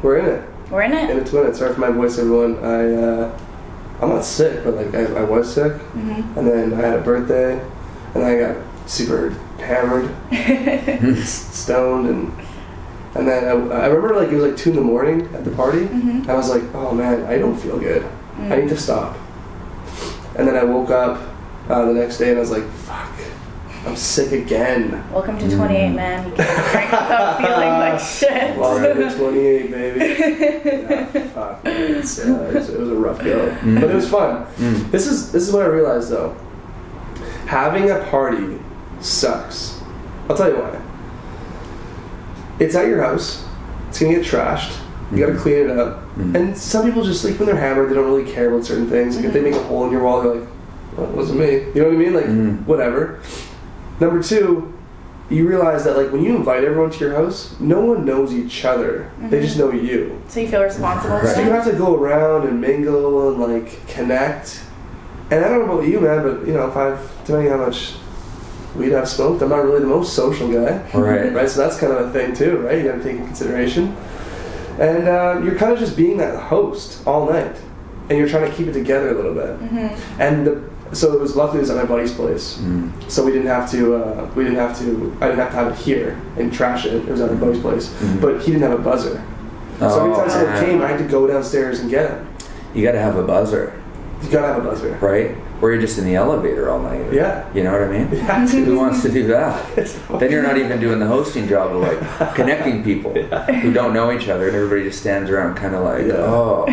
We're in it. We're in it. In it to win it. Sorry for my voice, everyone. I'm not sick, but like I was sick, and then I had a birthday, and I got super hammered, stoned, and then I remember like it was like 2 a.m. at the party. I was like, oh man, I don't feel good. I need to stop. And then I woke up the next day and I was like, fuck, I'm sick again. Welcome to 28, man. You can't drink without feeling like shit. Welcome to 28, baby. Yeah, fuck, man. It was a rough go, but it was fun. This is what I realized though. Having a party sucks. I'll tell you why. It's at your house. It's gonna get trashed. You gotta clean it up. And some people just like when they're hammered, they don't really care about certain things. Like if they make a hole in your wall, they're like, well, it wasn't me. You know what I mean? Like whatever. Number 2, you realize that like when you invite everyone to your house, no one knows each other. They just know you. So you feel responsible. So you have to go around and mingle and like connect. And I don't know about you, man, but you know, depending on how much weed I've smoked, I'm not really the most social guy. Right. So that's kind of a thing too, right? You got to take in consideration. And you're kind of just being that host all night, and you're trying to keep it together a little bit. And so it was luckily it was at my buddy's place, so we didn't have to. I didn't have to have it here and trash it. It was at my buddy's place, but he didn't have a buzzer. So every time someone came, I had to go downstairs and get him. You got to have a buzzer. You gotta have a buzzer, right? Or you're just in the elevator all night. Yeah. You know what I mean? Who wants to do that? Then you're not even doing the hosting job of like connecting people who don't know each other, and everybody just stands around kind of like, oh,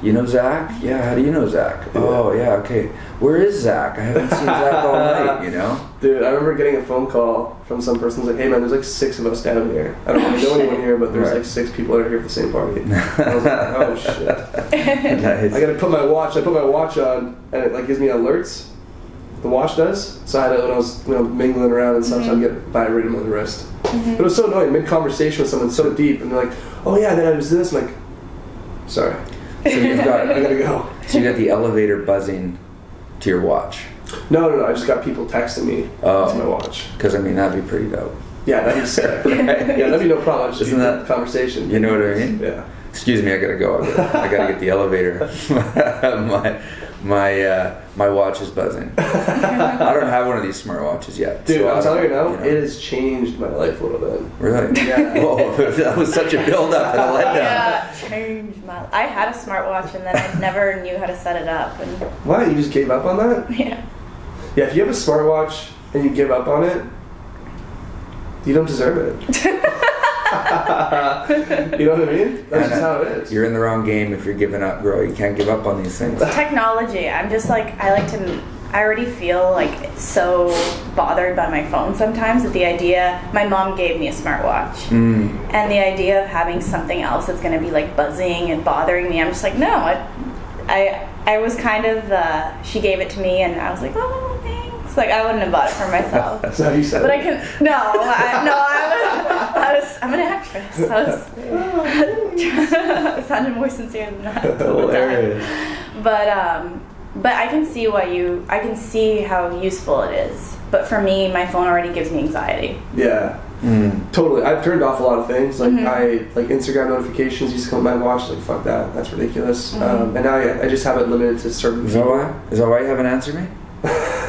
you know Zach? Yeah, how do you know Zach? Oh, yeah, okay. Where is Zach? I haven't seen Zach all night, you know? Dude, I remember getting a phone call from some person who's like, hey man, there's like 6 of us down here. I don't really know anyone here, but there's like 6 people that are here for the same party. I was like, oh shit. Nice. I put my watch on, and it like gives me alerts. The watch does. So I had it when I was mingling around and stuff, so I'd get by rhythm on the wrist. But it was so annoying, mid-conversation with someone so deep, and they're like, oh yeah, then I was this. I'm like, sorry. So you've got, I gotta go. So you got the elevator buzzing to your watch? No. I just got people texting me to my watch. Because I mean, that'd be pretty dope. Yeah, that'd be sick. Right? Yeah, that'd be no problem. Just isn't that conversation? You know what I mean? Yeah. Excuse me, I gotta go. I gotta get the elevator. My watch is buzzing. I don't have one of these smart watches yet. Dude, so I'm telling you now, it has changed my life a little bit. Really? Yeah. Whoa, that was such a build-up and a letdown. Yeah, changed my life. I had a smartwatch and then I never knew how to set it up. And why? You just gave up on that? Yeah. Yeah, if you have a smartwatch and you give up on it, you don't deserve it. You know what I mean? That's just how it is. You're in the wrong game if you're giving up, bro. You can't give up on these things. Technology. I'm just like, I already feel like so bothered by my phone sometimes that the idea, my mom gave me a smartwatch. And the idea of having something else that's going to be like buzzing and bothering me, I'm just like, no. I was kind of, she gave it to me and I was like, oh, thanks. Like, I wouldn't have bought it for myself. That's how you said but it. I can, I'm an actress. I sounded more sincere than that. Hilarious. But I can see I can see how useful it is. But for me, my phone already gives me anxiety. Yeah. Totally. I've turned off a lot of things. Like like Instagram notifications used to come on my watch. Like fuck that. That's ridiculous. And now I just have it limited to certain. Is that why you haven't answered me?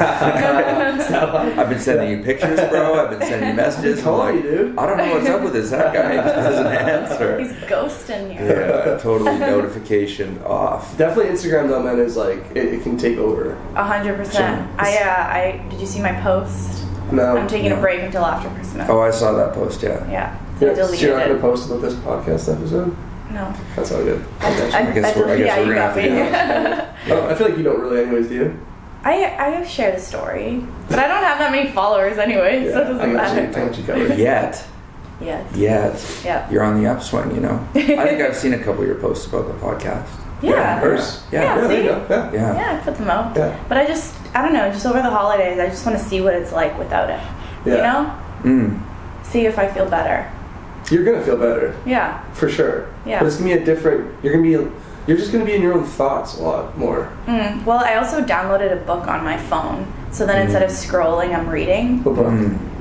I've been sending you pictures, bro. I've been sending you messages. I told you, dude. I don't know what's up with this. That guy doesn't answer. He's ghosting you. Yeah, totally notification off. Definitely Instagram though, man, is like it can take over. 100%. Did you see my post? No. I'm taking a break until after Christmas. Oh, I saw that post. Yeah. Yeah. So I deleted so you're not it. gonna post about this podcast episode? No. That's all good. I guess we're gonna have to do that. I feel like you don't really, anyways, do you? I share the story, but I don't have that many followers anyway, so it doesn't matter. I got you covered. Yet. Yeah. You're on the upswing, you know. I think I've seen a couple of your posts about the podcast. Yeah. Yeah, there you go. Yeah, I put them out. Yeah. But I don't know, just over the holidays, I just want to see what it's like without it. Yeah. You know? See if I feel better. You're gonna feel better. Yeah. For sure. Yeah. But it's gonna be you're just gonna be in your own thoughts a lot more. Well, I also downloaded a book on my phone, so then instead of scrolling, I'm reading. What book?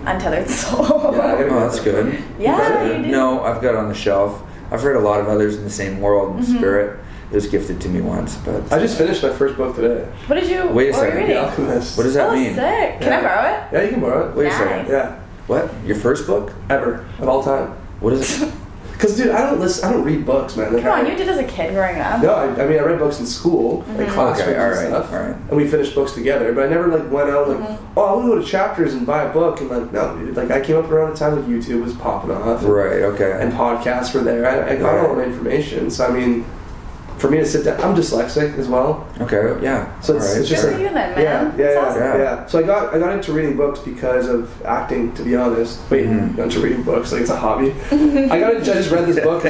Untethered Soul. Yeah, Oh, that's good. Yeah, you do. No, I've got it on the shelf. I've read a lot of others in the same world and spirit. It was gifted to me once, but I just finished my first book today. What did you? Wait a what were you second. reading? The Alchemist. what does that mean? Sick. Can I borrow it? Yeah, you can borrow it. Wait a Nice. second. Yeah, What? Your first book? ever of all time. What is it? Because dude, I don't read books, man. Like, Come on, you did as a kid growing up. No, I mean I read books in school, like classrooms Okay, all right, and stuff, all right. and we finished books together. But I never like went out like, oh, I want to go to Chapters and buy a book, and like no, dude. Like I came up around the time like YouTube was popping off, Right. Okay. and podcasts were there. I got all the information. So I mean, for me to sit down, I'm dyslexic as well. Okay. Yeah. So all right. it's just Good like, for you then, man. yeah, That's awesome. Yeah. So I got into reading books because of acting. To be honest, got into reading books like it's a hobby. I just read this book.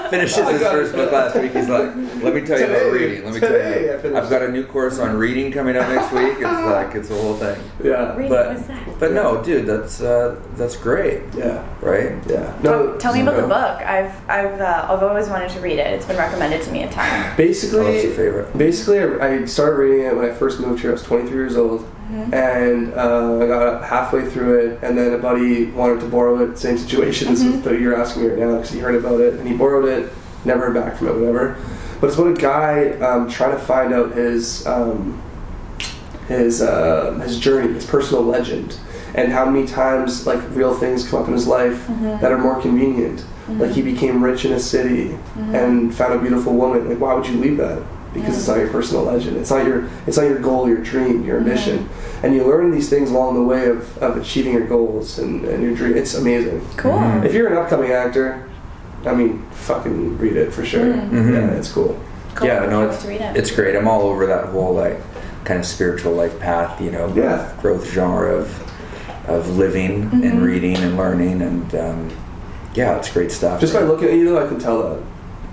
Finishes his first book last week. He's like, let me tell you about reading. Let me tell you. I've got a new course on reading coming up next week. It's like it's a whole thing. Yeah, Reading, But what's that? but no, dude, that's great. yeah, Right? yeah. No, Tell me about the no. book. I've always wanted to read it. It's been recommended to me a ton. Basically, Oh, that's your favorite. Basically, I started reading it when I first moved here. I was 23 years old, and I got halfway through it, and then a buddy wanted to borrow it. Same situation as that you're asking me right now, because he heard about it and he borrowed it. Never heard back from it, whatever. But it's about a guy trying to find out his journey, his personal legend, and how many times like real things come up in his life that are more convenient. Like he became rich in a city and found a beautiful woman. Like why would you leave that? Because it's not your personal legend. It's not your goal, your dream, your ambition. And you learn these things along the way of achieving your goals and your dream. It's amazing. Cool. If you're an upcoming actor, I mean, fucking read it for sure. Yeah, it's cool. Cool. Yeah, no, Can't wait to read it. it's great. I'm all over that whole like kind of spiritual life path, you know, Yeah. growth genre of living and reading and learning, and yeah, it's great stuff. Just by looking at you, though, I can tell that.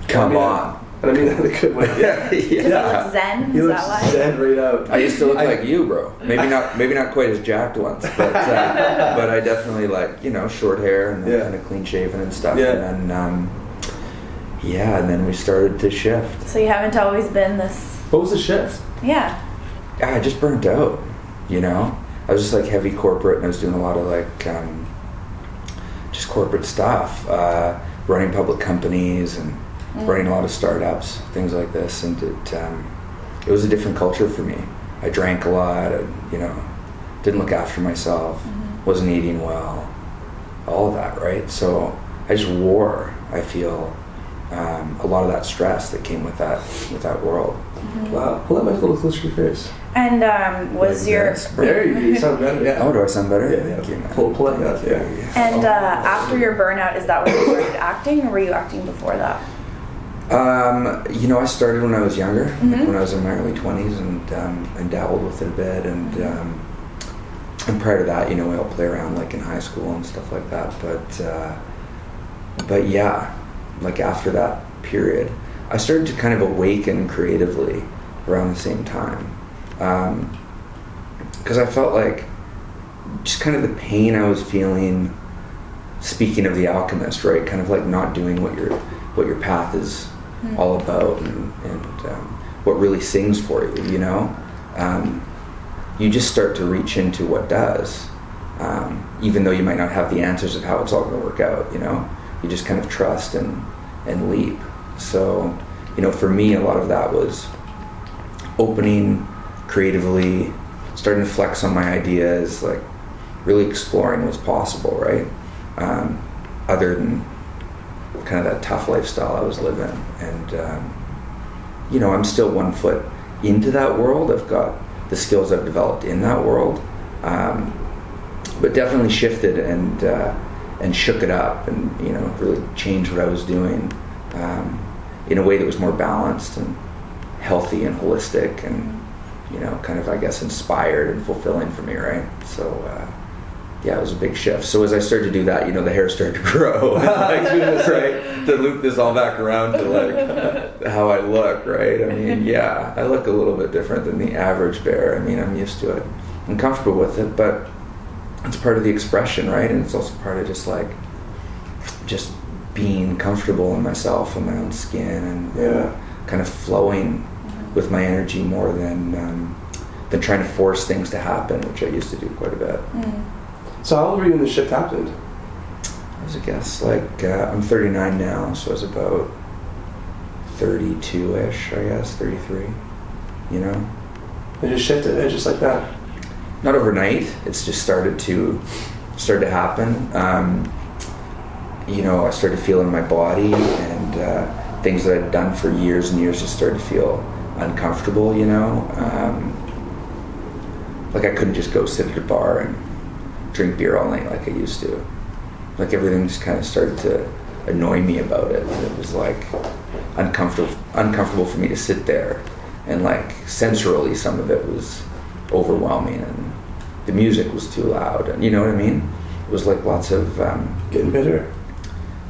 Come I mean, on. And I mean that in a good way. Yeah. Does he look zen? He Is looks that why? dead right out. I used to look like you, bro. Maybe not quite as jacked once, but I definitely like, you know, short hair and Yeah. kind of clean shaven and stuff. Yeah. And then and then we started to shift. So you haven't always been this. What was the shift? Yeah. I just burnt out, you know. I was just like heavy corporate, and I was doing a lot of like just corporate stuff, running public companies and running a lot of startups, things like this, and it was a different culture for me. I drank a lot, and, you know, didn't look after myself, wasn't eating well, all of that, right? So I just wore, I feel, a lot of that stress that came with that world. Wow. Pull that mic a little closer to your face. And was Like your this, bro. There you sound better. Yeah. Oh, do I sound better? Yeah, Thank you, yeah. man. Pull it out. Yeah. and after your burnout, is that when you started acting, or were you acting before that? You know, I started when I was younger, like when I was in my early 20s, and dabbled with it a bit, and prior to that, you know, I'll play around like in high school and stuff like that. But yeah, like after that period, I started to kind of awaken creatively around the same time, because I felt like just kind of the pain I was feeling. Speaking of The Alchemist, right? Kind of like not doing what your path is all about, and what really sings for you, you know? You just start to reach into what does, even though you might not have the answers of how it's all going to work out, you know? You just kind of trust and leap. So, you know, for me, a lot of that was opening creatively, starting to flex on my ideas, like really exploring what's possible, right? Other than kind of that tough lifestyle I was living. And, you know, I'm still 1 foot into that world. I've got the skills I've developed in that world, but definitely shifted and shook it up, and, you know, really changed what I was doing in a way that was more balanced and healthy and holistic, and, you know, kind of, I guess, inspired and fulfilling for me, right? So, yeah, it was a big shift. So as I started to do that, you know, the hair started to grow, like, right? To loop this all back around to like how I look, right? I mean, yeah, I look a little bit different than the average bear. I mean, I'm used to it, I'm comfortable with it, but it's part of the expression, right? And it's also part of just being comfortable in myself and my own skin, and kind of flowing with my energy more than trying to force things to happen, which I used to do quite a bit. So how old were you when the shift happened? was a guess. Like, I'm 39 now, so I was about 32-ish, I guess, 33, you know? It just shifted, just like that. Not overnight. It's just started to happen. You know, I started feeling my body, and things that I'd done for years and years just started to feel uncomfortable, you know? Like I couldn't just go sit at a bar and drink beer all night like I used to. Like everything just kind of started to annoy me about it. It was like uncomfortable for me to sit there, and like sensorily some of it was overwhelming, and the music was too loud, and you know what I mean? It was like lots of getting bitter.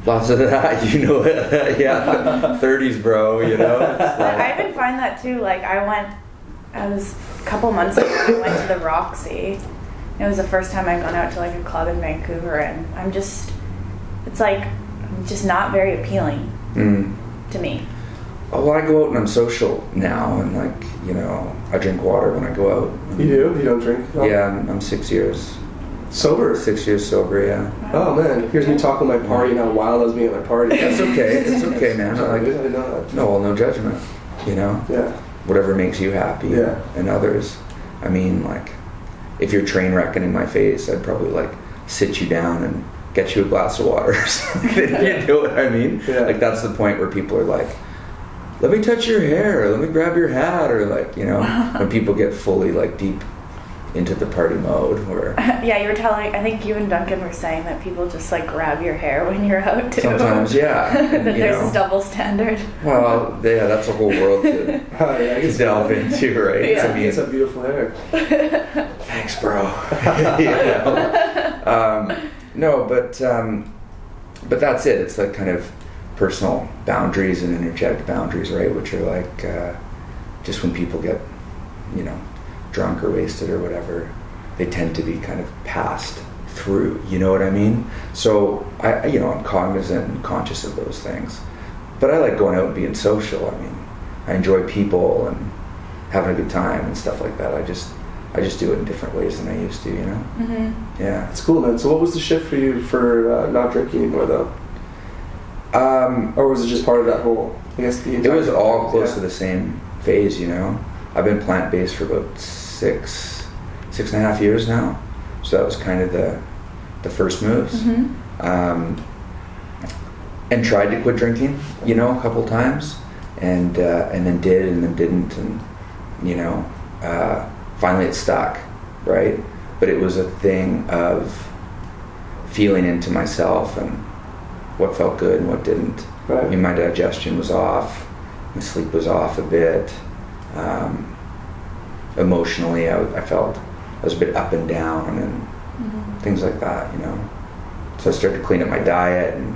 Lots of that, you know. Yeah, 30s, bro, you know. I even find that too. Like I was a couple months ago, I went to the Roxy. It was the first time I'd gone out to like a club in Vancouver, and it's like just not very appealing to me. Oh, well, I go out and I'm social now, and like, you know, I drink water when I go out. You do? You don't drink? Yeah, I'm 6 years. Sober? 6 years sober, yeah. Oh man, here's me talking my party and how wild I was being at my party. That's okay. It's okay, man. Sorry, Like, I didn't know that. no, well, no judgment. You know. Yeah. Whatever makes you happy. Yeah. And others. I mean, like, if you're train wrecking in my face, I'd probably like sit you down and get you a glass of water or something. You know what I mean? Yeah. Like that's the point where people are like, let me touch your hair, or let me grab your hat, or like, you know, when people get fully like deep into the party mode where Yeah, you were telling, I think you and Duncan were saying that people just like grab your hair when you're out too. sometimes, yeah. And, That you there's know, this double standard. well, yeah, that's a whole world to, Oh, yeah, I to guess delve into, right? Yeah. I mean, it's a beautiful hair. thanks, bro. You know? No, but that's it. It's like kind of personal boundaries and energetic boundaries, right? Which are like just when people get, you know, drunk or wasted or whatever, they tend to be kind of passed through. You know what I mean? So I'm cognizant and conscious of those things. But I like going out and being social. I mean, I enjoy people and having a good time and stuff like that. I just do it in different ways than I used to, you know? Mm-hmm. Yeah. That's cool, man. So what was the shift for you for not drinking anymore, though? Or was it just part of that whole, I guess, the entire... It was all close yeah. to the same phase, you know? I've been plant-based for about six and a half years now. So that was kind of the first moves. Mm-hmm. And tried to quit drinking, you know, a couple times. And then did and then didn't. And, you know, finally it stuck, right? But it was a thing of feeling into myself and what felt good and what didn't. Right. I mean, my digestion was off, my sleep was off a bit. Emotionally, I felt I was a bit up and down and things like that, you know. So I started to clean up my diet and,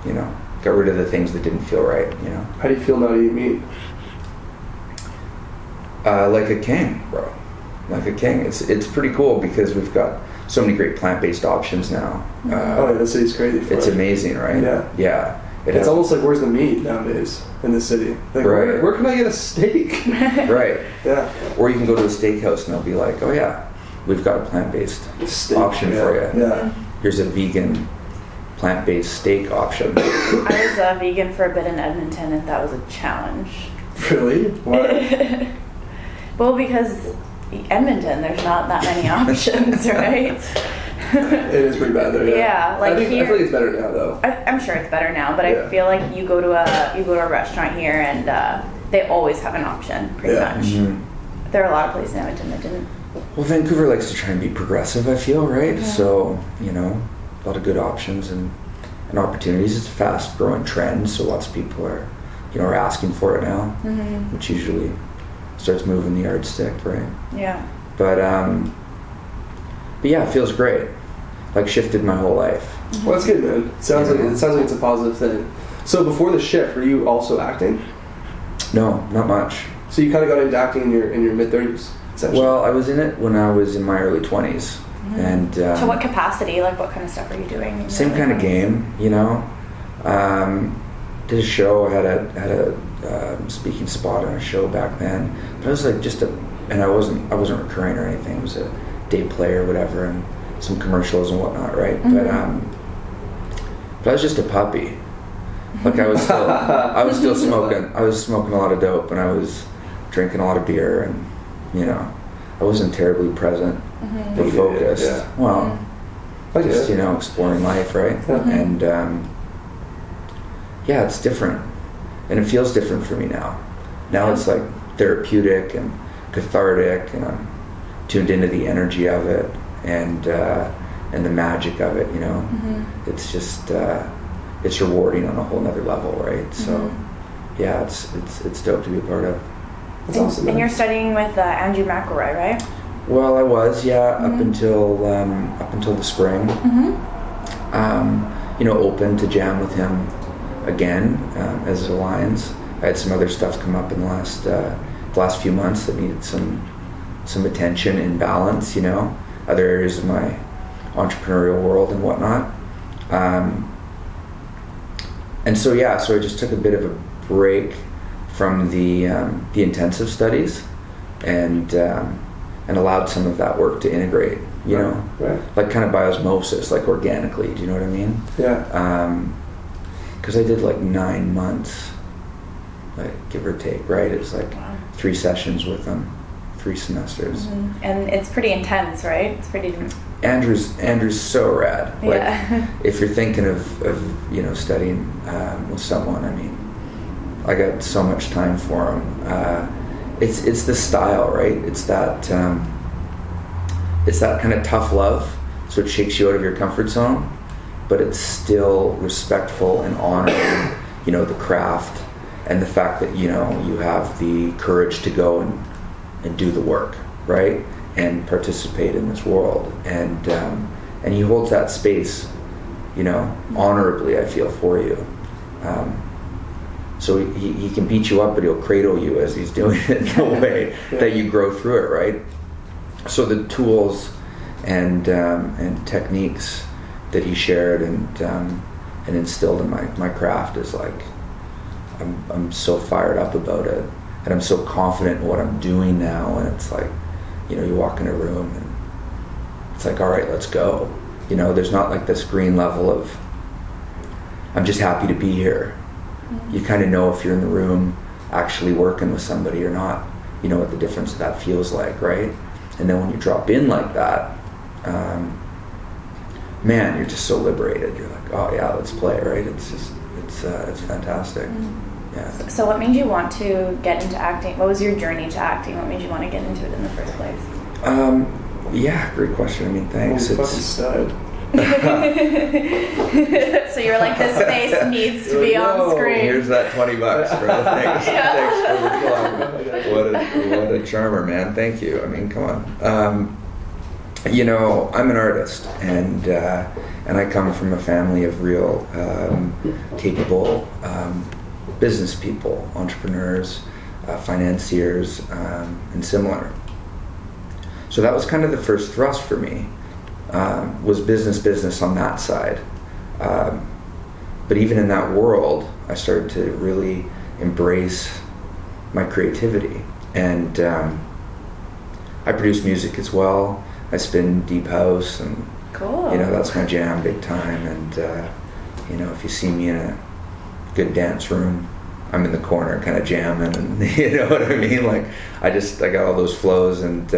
you know, got rid of the things that didn't feel right, you know. How do you feel now to eat meat? Like a king, bro. Like a king. It's pretty cool because we've got so many great plant-based options now. Oh, yeah, the city's crazy for It's it. amazing, right? Yeah. Yeah. It's almost like, where's the meat nowadays in the city? Like, Right. where can I get a steak? Right. Yeah. Or you can go to a steakhouse and they'll be like, oh yeah, we've got a plant-based Steak, option yeah. for you. Yeah. Here's a vegan plant-based steak option. I was a vegan for a bit in Edmonton, and that was a challenge. Really? Why? Well, because Edmonton, there's not that many options, right? It is pretty bad there. Yeah. Yeah, like I feel here- like it's better now, though. I'm sure it's better now, but Yeah. I feel like you go to a restaurant here, and they always have an option, pretty Yeah. much. Mhm. There are a lot of places in Edmonton that didn't. Well, Vancouver likes to try and be progressive, I feel, right? Yeah. So, you know, a lot of good options and opportunities. It's a fast-growing trend, so lots of people are asking for it now, which usually starts moving the yardstick, right? Yeah. But yeah, it feels great. Like shifted my whole life. Well, that's good, man. Sounds like it's a positive thing. So before the shift, were you also acting? No, not much. So you kind of got into acting in your mid-30s, essentially. Well, I was in it when I was in my early 20s. And To what capacity? Like, what kind of stuff are you doing? in your same early kind of 20s? game, you know. Did a show. I had a speaking spot on a show back then. But I was like and I wasn't recurring or anything. It was a day play or whatever, and some commercials and whatnot, right? Mm-hmm. But But I was just a puppy. Like I was still smoking. I was smoking a lot of dope, and I was drinking a lot of beer, and I wasn't terribly present or focused. Yeah. Well, just exploring life, right? And it's different, and it feels different for me now. Now it's like therapeutic and cathartic, and I'm tuned into the energy of it and the magic of it. It's just it's rewarding on a whole nother level, right? So it's dope to be a part of. That's awesome. And you're studying with Andrew McElroy, right? Well, I was, up until the spring. Open to jam with him again as it aligns. I had some other stuff come up in the last few months that needed some attention and balance. Other areas of my entrepreneurial world and whatnot. And so I just took a bit of a break from the intensive studies and allowed some of that work to integrate, right. like kind of by osmosis, like organically. Do you know what I mean? Yeah. Because I did like 9 months, like give or take, right? It was like 3 sessions with them, 3 semesters. And it's pretty intense, right? It's pretty. Andrew's so rad. Like, yeah. if you're thinking of studying with someone, I mean, I got so much time for him. It's the style, right? It's that kind of tough love, so it shakes you out of your comfort zone, but it's still respectful and honoring, the craft and the fact that you have the courage to go and do the work, right? And participate in this world, and he holds that space, honorably, I feel, for you. So he can beat you up, but he'll cradle you as he's doing it in a way that you grow through it, right? So the tools and techniques that he shared and instilled in my craft is like, I'm so fired up about it, and I'm so confident in what I'm doing now, and it's like, you walk in a room and it's like, all right, let's go. There's not like this green level of, I'm just happy to be here. You kind of know if you're in the room actually working with somebody or not, what the difference that feels like, right? And then when you drop in like that, man, you're just so liberated. You're like, oh yeah, let's play, right? It's fantastic. Yeah. So what made you want to get into acting? What was your journey to acting? What made you want to get into it in the first place? Great question. I mean, thanks. Fucking stud. So you're like, this face needs to be on screen. Here's that $20, bro. Thanks. Thanks for the plug. What a charmer, man. Thank you. I mean, come on. I'm an artist, and I come from a family of real capable business people, entrepreneurs, financiers, and similar. So that was kind of the first thrust for me. Was business on that side. But even in that world, I started to really embrace my creativity. And I produce music as well. I spin deep house, and cool. That's my jam big time. And if you see me in a good dance room, I'm in the corner kind of jamming, and you know what I mean? Like I got all those flows, and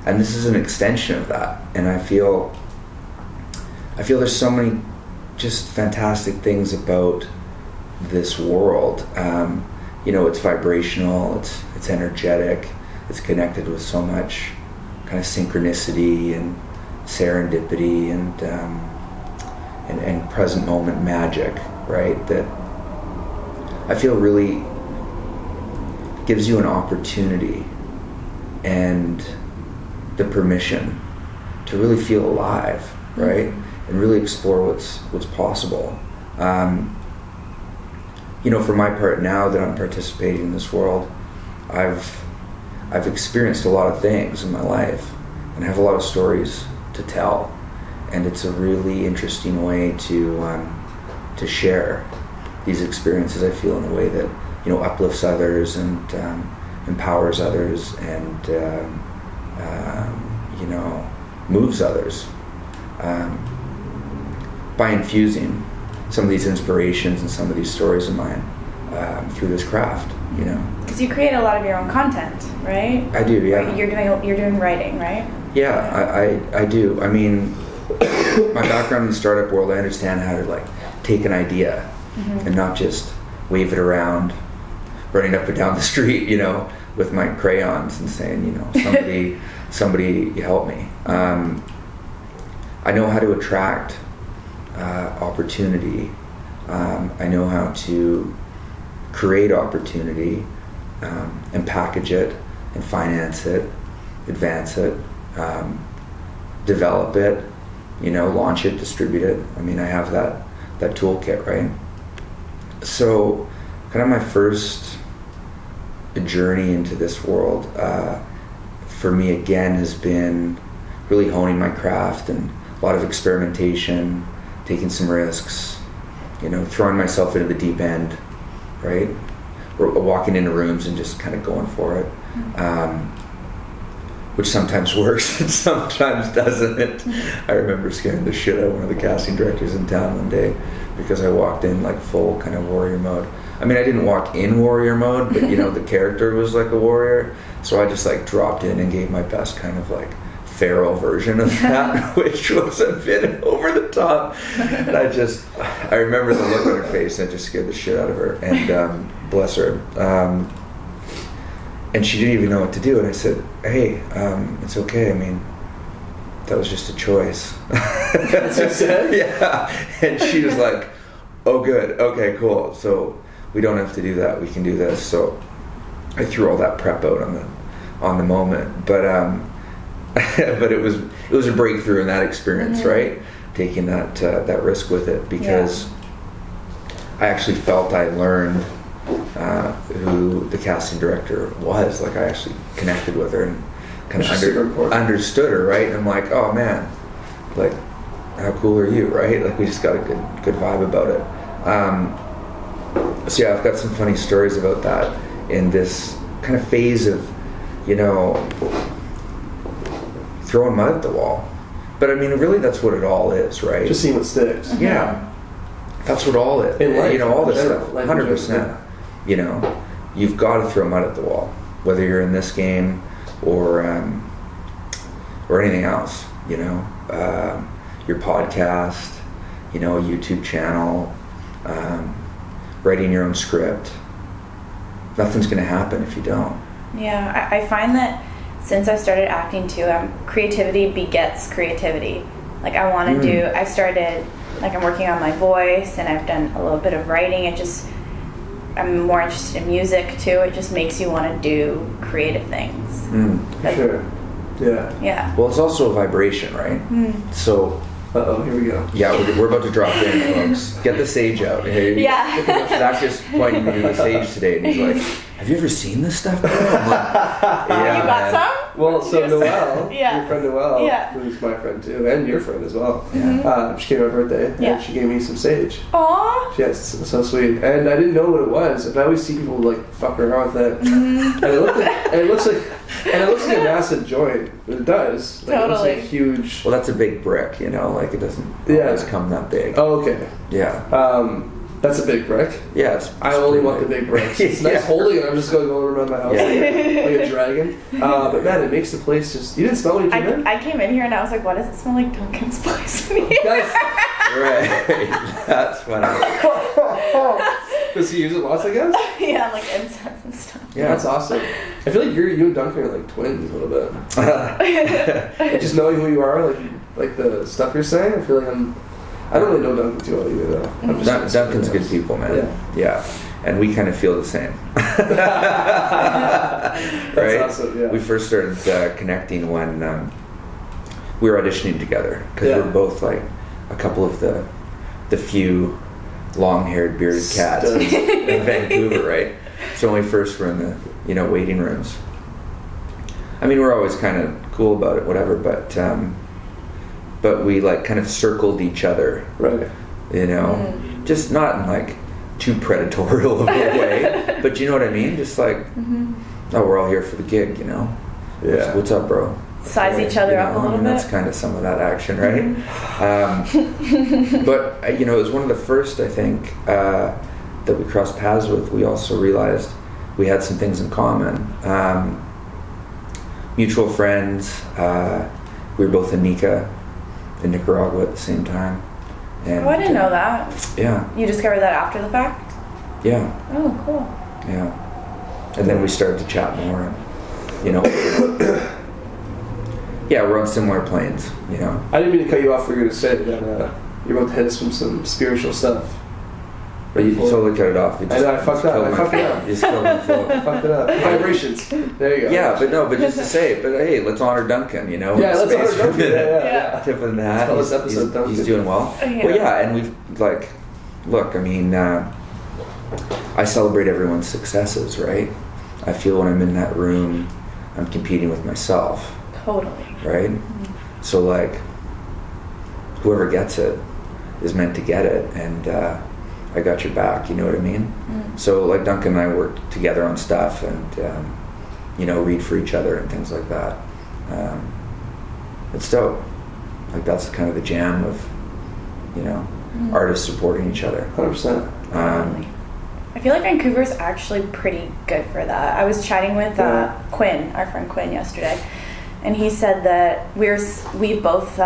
this is an extension of that. And I feel there's so many just fantastic things about this world. It's vibrational, it's energetic, it's connected with so much kind of synchronicity and serendipity and present moment magic, right? That I feel really gives you an opportunity and the permission to really feel alive, right? And really explore what's possible. For my part, now that I'm participating in this world, I've experienced a lot of things in my life and have a lot of stories to tell, and it's a really interesting way to share these experiences. I feel in a way that uplifts others and empowers others and moves others by infusing some of these inspirations and some of these stories of mine through this craft, you know. Because you create a lot of your own content, right? I do, yeah. You're doing writing, right? Yeah, I do. I mean, my background in the startup world, I understand how to like take an idea and not just wave it around, running up and down the street, you know, with my crayons and saying, you know, somebody help me. I know how to attract opportunity. I know how to create opportunity and package it and finance it, advance it, develop it, you know, launch it, distribute it. I mean, I have that toolkit, right? So kind of my first journey into this world for me again has been really honing my craft and a lot of experimentation, taking some risks, you know, throwing myself into the deep end, right? Or walking into rooms and just kind of going for it, which sometimes works and sometimes doesn't. I remember scaring the shit out of one of the casting directors in town one day because I walked in like full kind of warrior mode. I mean, I didn't walk in warrior mode, but you know, the character was like a warrior, so I just like dropped in and gave my best kind of like feral version of that, which was a bit over the top. And I remember the look on her face, and it just scared the shit out of her. And bless her. And she didn't even know what to do. And I said, "Hey, it's okay. I mean, that was just a choice." That's what you said? Yeah. And she was like, "Oh, good. Okay, cool. So we don't have to do that. We can do this." So I threw all that prep out on the moment, but but it was a breakthrough in that experience, right? Taking that risk with it, because I actually felt I learned who the casting director was. Like, I actually connected with her and kind of understood her, right? And I'm like, oh man, like, how cool are you, right? Like, we just got a good vibe about it. So yeah, I've got some funny stories about that in this kind of phase of, you know, throwing mud at the wall. But I mean, really, that's what it all is, right? Just seeing what sticks. Yeah. That's what all it is. In life, you know, all this general, stuff. life 100%. You know, you've got to throw mud at the wall, whether you're in this game or anything else. You know, your podcast, you know, a YouTube channel, writing your own script. Nothing's going to happen if you don't. Yeah, I find that since I started acting too, creativity begets creativity. Like, I want to I started, like, I'm working on my voice, and I've done a little bit of writing. I'm more interested in music too. It just makes you want to do creative things. For sure. Yeah. Yeah. Well, it's also a vibration, right? So. Here we go. Yeah, we're about to drop in, folks. Get the sage out. Hey, Yeah. Zach's just pointing me to the sage today, and he's like, "Have you ever seen this stuff, bro?" I'm like, yeah, You got some? Well, so Noelle, Yeah. your friend Noelle, Yeah. who's my friend too, and your friend as well. Yeah. She came on her birthday, Yeah. and she gave me some sage. Aww. Yes, so sweet. And I didn't know what it was. And I always see people like fuck around with it. And it looks like a massive joint. It does. Like, Totally. It looks like huge. Well, that's a big brick, you know. Like, it doesn't always come that big. Oh, okay. Yeah. That's a big brick. Yeah. I only want the big bricks. It's nice holding it. I'm just going around my house like a dragon. But man, it makes the place just. You didn't smell when you came in? I came in here and I was like, why does it smell like Dunkin's place in here? Right. That's funny. Does he use it lots, I guess? Yeah, like incense and stuff. Yeah, that's awesome. I feel like you and Duncan are like twins a little bit. Like, just knowing who you are, like the stuff you're saying, I feel like I don't really know Duncan too well either, though. I'm just Duncan's good people, man. Yeah. And we kind of feel the same. That's right? awesome, yeah. We first started connecting when we were auditioning together, because we were both like a couple of the few long-haired bearded cats in Vancouver, right? So when we first were in the waiting rooms, I mean, we're always kind of cool about it, whatever, but we like kind of circled each other, right? You know, just not in like too predatorial of a way, but you know what I mean? Just like, oh, we're all here for the gig, you know? Yeah. What's up, bro? size each other up a little bit. That's kind of some of that action, right? But it was one of the first, I think, that we crossed paths with. We also realized we had some things in common. Mutual friends. We were both in Nicaragua at the same time. And, I didn't know that. Yeah. You discovered that after the fact? Yeah. Oh, cool. Yeah. And then we started to chat more. And, yeah, we're on similar planes. I didn't mean to cut you off. We were going to say that you're about to hit us from some spiritual stuff. But you totally cut it off. I know, I fucked up. You just killed my flow. I fucked it up. Vibrations. There you go. Yeah, but just to say, hey, let's honor Duncan, Yeah, let's honor Duncan. Yeah. Tip of the hat. Call this episode Duncan. He's doing well. Oh, yeah. Well, yeah, and we've, look, I mean, I celebrate everyone's successes, right? I feel when I'm in that room, I'm competing with myself. Totally. Right? Mm-hmm. So, whoever gets it is meant to get it, and I got your back, you know what I mean? Mm. So, Duncan and I work together on stuff and, read for each other and things like that. It's dope. That's kind of the jam of, artists supporting each other. 100%. I feel like Vancouver's actually pretty good for that. I was chatting with Quinn, our friend Quinn, yesterday, and he said that we both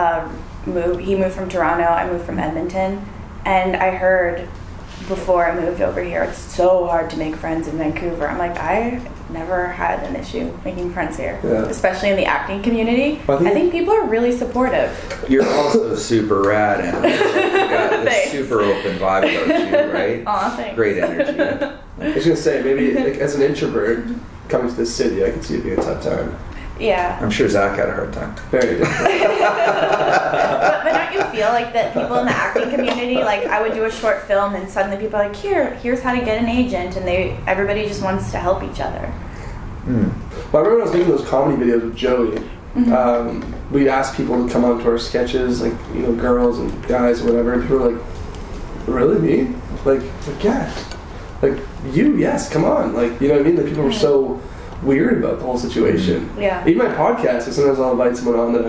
moved. He moved from Toronto, I moved from Edmonton, and I heard before I moved over here, it's so hard to make friends in Vancouver. I'm like, I never had an issue making friends here, especially in the acting community. I think people are really supportive. You're also super rad, and you got this super open vibe about you, right? Aw, thanks. Great energy. I was gonna say, maybe as an introvert coming to this city, I could see it being a tough time. Yeah. I'm sure Zach had a hard time. Very different. but don't you feel like that people in the acting community, I would do a short film and suddenly people are like, here's how to get an agent, and everybody just wants to help each other. Well, I remember when I was making those comedy videos with Joey, we'd ask people to come on to our sketches, girls and guys or whatever, and people were like, really, me? Yeah. You, yes, come on. You know what I mean? People were so weird about the whole situation. Yeah. Even my podcast, sometimes I'll invite someone on that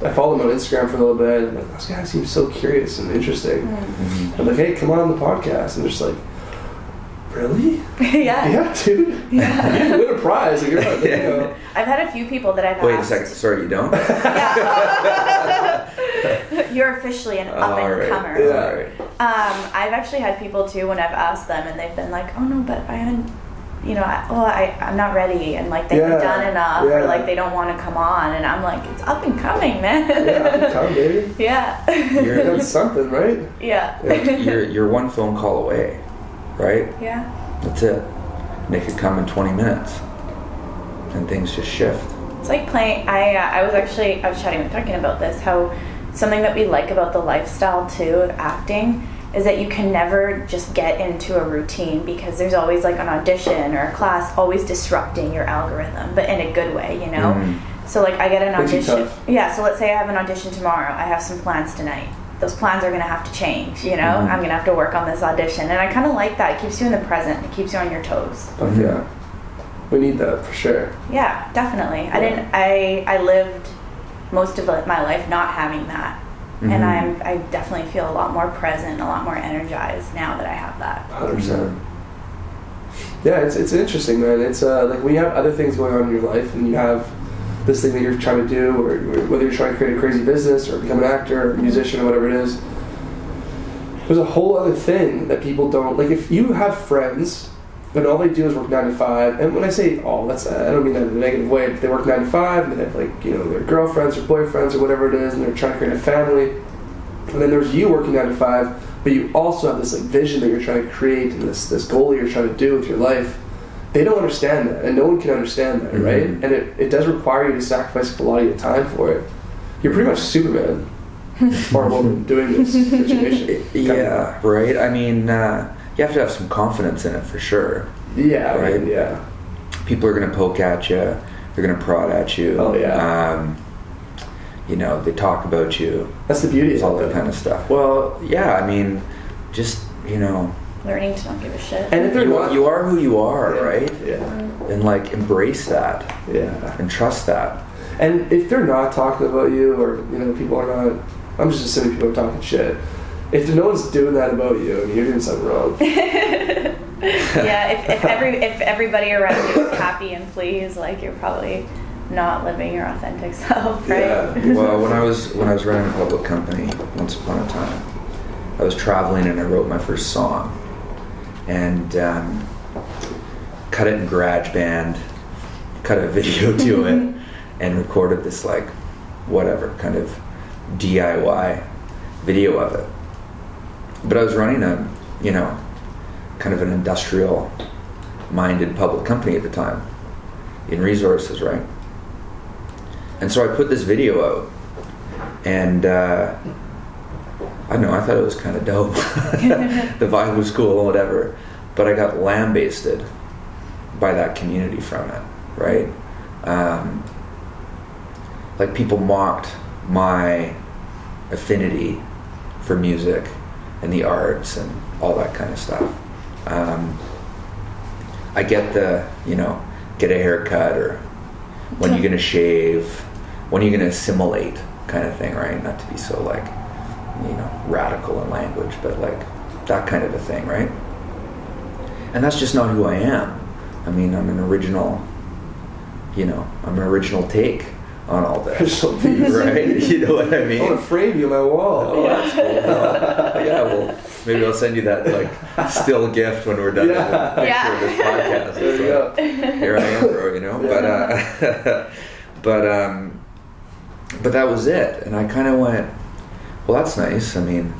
I follow them on Instagram for a little bit, and those guys seem so curious and interesting. Mm-hmm. I'm like, hey, come on the podcast. And they're just like, really? Yeah. Yeah, dude. Yeah. You didn't win a prize. You're not, I've had a few people that I've asked. Wait a second. Sorry, you don't? Yeah. You're officially an up-and-comer. Right. Yeah. Right. I've actually had people, too, when I've asked them, and they've been like, oh, no, but I haven't, I'm not ready, and, they haven't done enough, or, they don't want to come on, and I'm like, it's up and coming, man. Yeah, up and coming, baby. Yeah. You're doing something, right? Yeah. You're one phone call away, right? Yeah. That's it. And it could come in 20 minutes, and things just shift. It's like playing. I was chatting with Duncan about this. How something that we like about the lifestyle too of acting is that you can never just get into a routine, because there's always an audition or a class always disrupting your algorithm, but in a good way, Mm-hmm. So I get an audition. Yeah. So let's say I have an audition tomorrow. I have some plans tonight. Those plans are going to have to change, Mm-hmm. I'm going to have to work on this audition. And I kind of like that. It keeps you in the present. It keeps you on your toes. Mm-hmm. Yeah. We need that for sure. Yeah, definitely. Yeah. I lived most of my life not having that. Mm-hmm. And I definitely feel a lot more present, a lot more energized now that I have that. 100%. Yeah, it's interesting, man. It's when you have other things going on in your life and you have this thing that you're trying to do, or whether you're trying to create a crazy business or become an actor or a musician or whatever it is, there's a whole other thing that people don't, if you have friends and all they do is work 9 to 5, and when I say all, I don't mean that in a negative way, but they work 9 to 5 and they have their girlfriends or boyfriends or whatever it is, and they're trying to create a family, and then there's you working 9 to 5, but you also have this vision that you're trying to create and this goal that you're trying to do with your life. They don't understand that, and no one can understand that, right? Mm-hmm. And it does require you to sacrifice a lot of your time for it. You're pretty much Superman or woman doing this situation. Yeah, right? I mean, you have to have some confidence in it for sure. Yeah, right? Yeah. People are going to poke at you. They're going to prod at you. Oh, yeah. They talk about you. That's the beauty of all that kind of stuff. Well, yeah, I mean, just, learning to not give a shit. And if you are who you are, right? Yeah. And embrace that. Yeah. And trust that. And if they're not talking about you, or people are not, I'm just assuming people are talking shit. If no one's doing that about you, I mean, you're doing something wrong. Yeah, if everybody around you is happy and pleased, like, you're probably not living your authentic self, right? Yeah. Well, when I was running a public company once upon a time, I was traveling and I wrote my first song, and cut it in GarageBand, cut a video to it, and recorded this like whatever kind of DIY video of it. But I was running a kind of an industrial minded public company at the time in resources, right? And so I put this video out, and I don't know, I thought it was kind of dope. The vibe was cool and whatever, but I got lambasted by that community from it, right? Like, people mocked my affinity for music and the arts and all that kind of stuff. I get the, get a haircut, or when you're gonna shave, when you're gonna assimilate kind of thing, right? Not to be so like, radical in language, but like that kind of a thing, right? And that's just not who I am. I mean, I'm an original take on all this. Original piece. Right? You know what I mean? I want to frame you on my wall. Oh, that's cool. Yeah, well, maybe I'll send you that like still gift when we're done with the picture of this podcast. There you go. Here I am, bro. But that was it, and I kind of went, well, that's nice. I mean,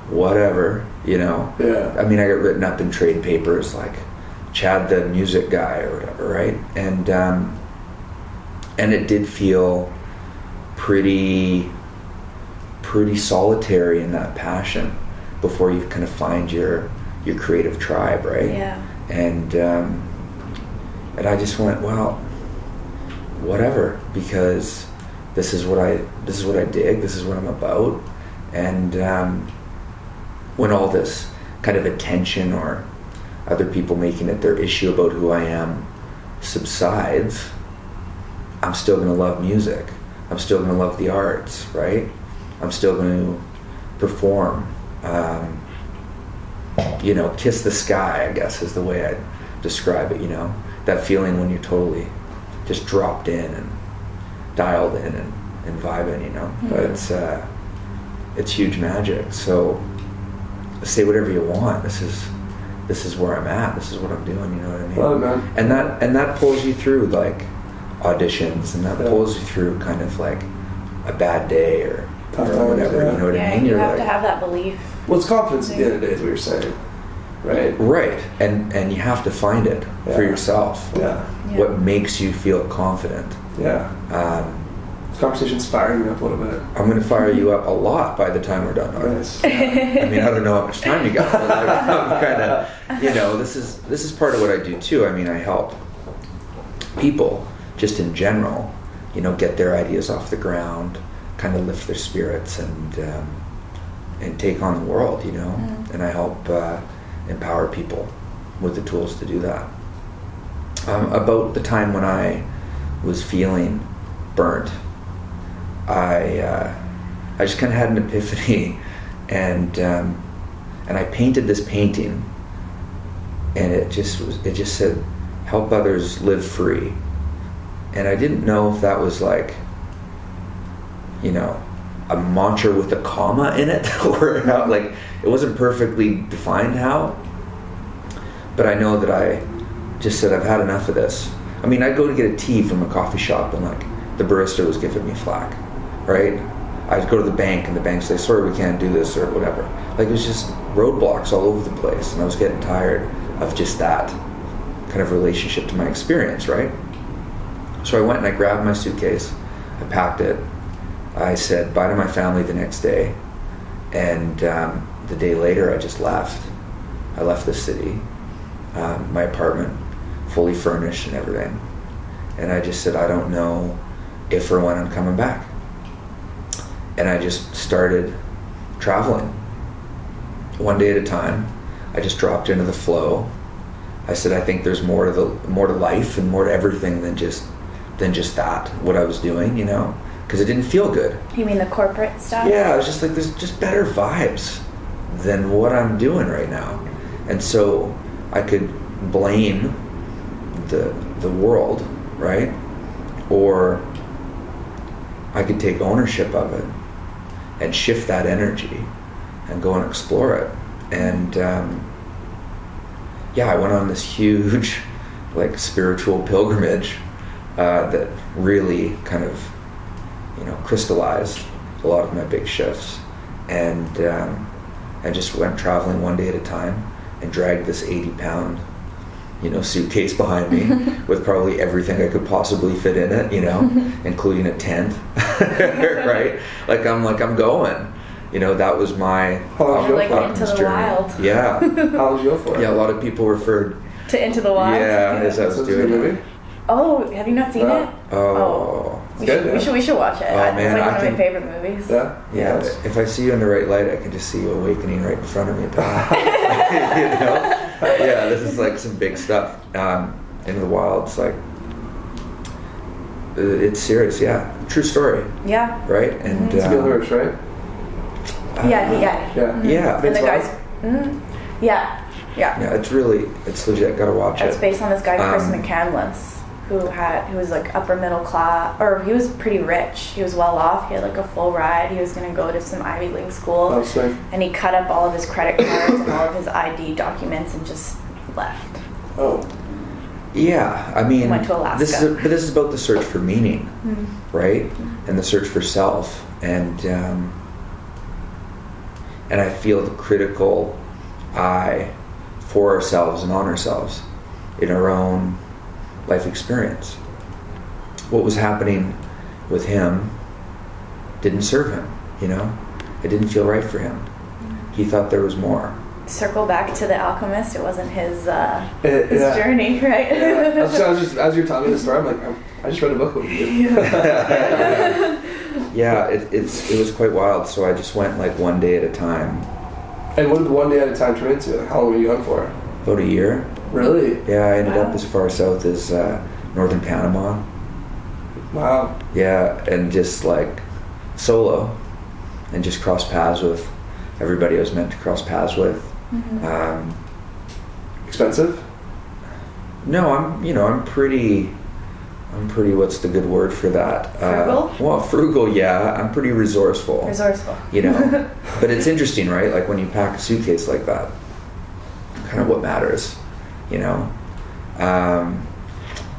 whatever, Yeah. I mean, I got written up in trade papers like Chad the music guy or whatever, right? And it did feel pretty solitary in that passion before you kind of find your creative tribe, right? Yeah. And I just went, well, whatever, because this is what I dig, this is what I'm about. And when all this kind of attention or other people making it their issue about who I am subsides, I'm still going to love music. I'm still going to love the arts, right? I'm still going to perform. Kiss the sky, I guess, is the way I describe it, that feeling when you're totally just dropped in and dialed in and vibing, Mm-hmm. But it's huge magic. So say whatever you want. This is where I'm at. This is what I'm doing, you know what I mean? Love it, man. And that pulls you through like auditions, and that pulls you through kind of like a bad day or whatever, you know what I mean? You You're have like, to have that belief. Well, it's confidence at the end of the day is what you're saying, right? right, and you have to find it for yourself. Yeah. What makes you feel confident? Yeah. This conversation's firing me up a little bit. I'm going to fire you up a lot by the time we're done. Nice. I mean, I don't know how much time you got, but I'm kind of, this is part of what I do too. I mean, I help people just in general, get their ideas off the ground, kind of lift their spirits and take on the world, Mm. and I help empower people with the tools to do that. About the time when I was feeling burnt, I just kind of had an epiphany, and I painted this painting, and it just said, "Help others live free," and I didn't know if that was like, a mantra with a comma in it, or how, like, it wasn't perfectly defined how, but I know that I just said, I've had enough of this. I mean, I'd go to get a tea from a coffee shop and like the barista was giving me flack, right? I'd go to the bank and the bank say, sorry, we can't do this or whatever. Like, it was just roadblocks all over the place, and I was getting tired of just that kind of relationship to my experience, right? So I went and I grabbed my suitcase, I packed it, I said bye to my family the next day, and the day later I just left. I left the city, my apartment fully furnished and everything, and I just said, I don't know if or when I'm coming back. And I just started traveling one day at a time. I just dropped into the flow. I said, I think there's more to life and more to everything than just than just that, what I was doing, you know, because it didn't feel good. You mean the corporate stuff? Yeah, I was just like, there's just better vibes than what I'm doing right now. And so I could blame the world, right? Or I could take ownership of it and shift that energy and go and explore it. And I went on this huge like spiritual pilgrimage that really kind of, you know, crystallized a lot of my big shifts. And I just went traveling one day at a time and dragged this 80-pound, you know, suitcase behind me with probably everything I could possibly fit in it, you know, including a tent, right? I'm going. You know, that was my Into the journey. Wild. Yeah. How did you go for it? Yeah, a lot of people referred To Into the Wild? Yeah, as I was So it's a good doing it. movie? Oh, have you not seen it? Oh. We Good, yeah. should watch it. Oh, It's man, like I one of my think- favorite movies. Yeah? Yeah, Yes. if I see you in the right light, I can just see you awakening right in front of me. You know? Yeah, this is like some big stuff. Into the Wild, it's like, it's serious, yeah. True story, Yeah. right? And It's Bill Hirsch, right? Yeah. Yeah. Yeah. And the Vince guys. Vaughn? Yeah. yeah, it's legit. Gotta watch It's it. based on this guy, Chris Um, McCandless, who was like upper middle class, or he was pretty rich. He was well off. He had like a full ride. He was going to go to some Ivy League school. Oh, sweet. And he cut up all of his credit cards and all of his ID documents and just left. Oh. Yeah, I mean, Went to Alaska. This is about the search for meaning, Mm-hmm. right? And the search for self, and I feel the critical eye for ourselves and on ourselves in our own life experience. What was happening with him didn't serve him, you know? It didn't feel right for him. He thought there was more. Circle back to The Alchemist. It wasn't his Yeah. journey, right? Yeah. I was just, as you're telling me the story, I'm like, I just read a book with you. Yeah, it was quite wild. So I just went like one day at a time. And what did one day at a time turn into? Like, how long were you gone for? About a year. Really? Yeah, I ended Wow. up as far south as northern Panama. Wow. Yeah, and just like solo, and just cross paths with everybody I was meant to cross paths with. Mm-hmm. Expensive? No, I'm pretty. What's the good word for that? Frugal? Well, frugal. Yeah, I'm pretty resourceful. Resourceful. You know, but it's interesting, right? Like when you pack a suitcase like that, kind of what matters, you know.